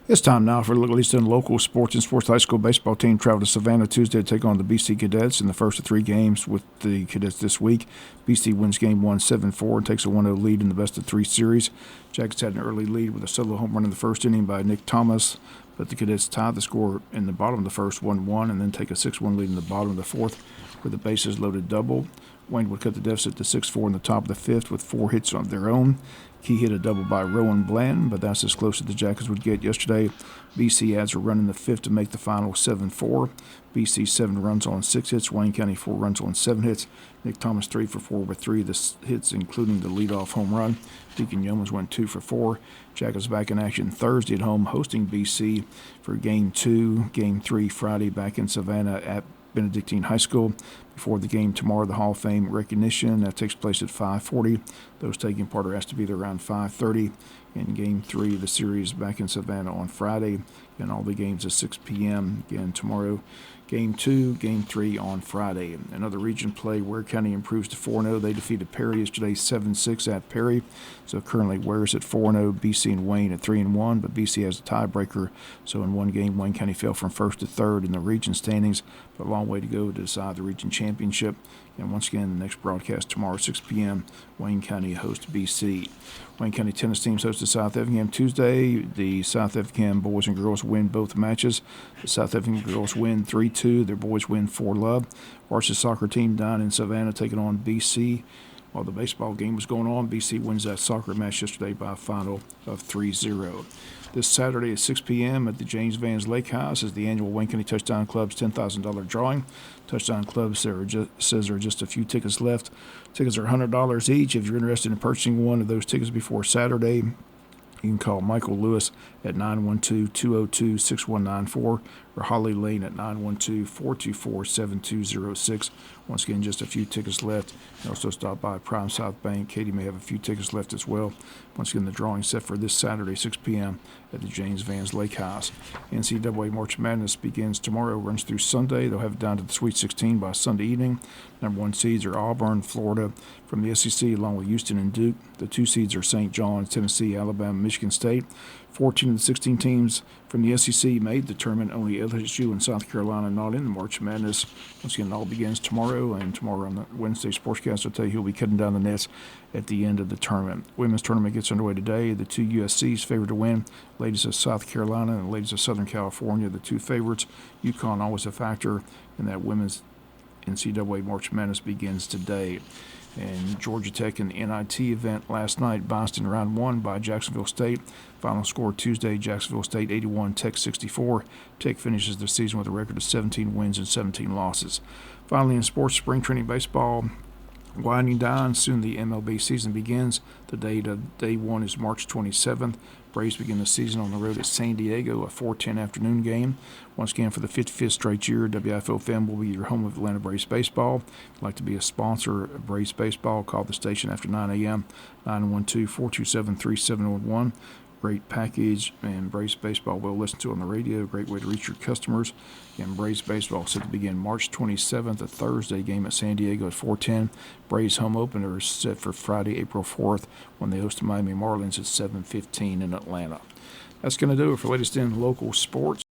It's time now for a look at least in local sports and sports. High school baseball team travel to Savannah Tuesday to take on the BC Cadets in the first of three games with the Cadets this week. BC wins game 1 7-4 and takes a 1-0 lead in the best of three series. Jackets had an early lead with a solo home run in the first inning by Nick Thomas, but the Cadets tied the score in the bottom of the first 1-1 and then take a 6-1 lead in the bottom of the fourth with the bases loaded double. Wayne would cut the deficit to 6-4 in the top of the fifth with 4 hits of their own. Key hit a double by Rowan Bland, but that's as close as the Jackets would get yesterday. BC adds a run in the fifth to make the final 7-4. BC 7 runs on 6 hits. Wayne County 4 runs on 7 hits. Nick Thomas 3 for 4 with 3 of the hits, including the leadoff home run. Deacon Yeomans went 2 for 4. Jackets back in action Thursday at home, hosting BC for Game 2. Game 3 Friday back in Savannah at Benedictine High School. Before the game tomorrow, the Hall of Fame recognition that takes place at 5:40. Those taking part are asked to be there around 5:30. In Game 3 of the series back in Savannah on Friday, and all the games at 6 p.m. Again tomorrow. Game 2, Game 3 on Friday. Another region play, Ware County improves to 4-0. They defeated Perry yesterday 7-6 at Perry. So currently Ware's at 4-0, BC and Wayne at 3-1, but BC has a tiebreaker. So in one game, Wayne County fell from first to third in the region standings, but a long way to go to decide the region championship. And once again, the next broadcast tomorrow, 6 p.m., Wayne County hosts BC. Wayne County tennis teams host the South Effingham Tuesday. The South Effingham boys and girls win both matches. The South Effingham girls win 3-2. Their boys win 4-love. Varsity soccer team down in Savannah taking on BC. While the baseball game was going on, BC wins that soccer match yesterday by a final of 3-0. This Saturday at 6 p.m. at the James Vans Lake House is the annual Wayne County Touchdown Club's $10,000 drawing. Touchdown Club says there are just a few tickets left. Tickets are $100 each. If you're interested in purchasing one of those tickets before Saturday, you can call Michael Lewis at 912-202-6194 or Holly Lane at 912-424-7206. Once again, just a few tickets left. And also stop by Prime South Bank. Katie may have a few tickets left as well. Once again, the drawing set for this Saturday, 6 p.m. at the James Vans Lake House. NCAA March Madness begins tomorrow, runs through Sunday. They'll have it down to the Sweet 16 by Sunday evening. Number 1 seeds are Auburn, Florida from the SEC, along with Houston and Duke. The 2 seeds are St. John's, Tennessee, Alabama, Michigan State. 14 of the 16 teams from the SEC made the tournament. Only LSU and South Carolina not in the March Madness. Once again, it all begins tomorrow, and tomorrow on the Wednesday Sportscast will tell you who'll be cutting down the nets at the end of the tournament. Women's tournament gets underway today. The 2 USCs favored to win. Ladies of South Carolina and ladies of Southern California, the 2 favorites. UConn always a factor in that women's NCAA March Madness begins today. And Georgia Tech in the NIT event last night, Boston round 1 by Jacksonville State. Final score Tuesday, Jacksonville State 81, Tech 64. Tech finishes the season with a record of 17 wins and 17 losses. Finally, in sports, spring training baseball winding down. Soon the MLB season begins. The date of day 1 is March 27th. Braves begin the season on the road at San Diego, a 4:10 afternoon game. Once again, for the 55th straight year, WIFO FM will be your home of Atlanta Braves baseball. If you'd like to be a sponsor of Braves baseball, call the station after 9 a.m., 912-427-3711. Great package, and Braves baseball will listen to on the radio. Great way to reach your customers. And Braves baseball set to begin March 27th, a Thursday game at San Diego at 4:10. Braves home opener is set for Friday, April 4th, when they host the Miami Marlins at 7:15 in Atlanta. That's going to do it for latest in local sports.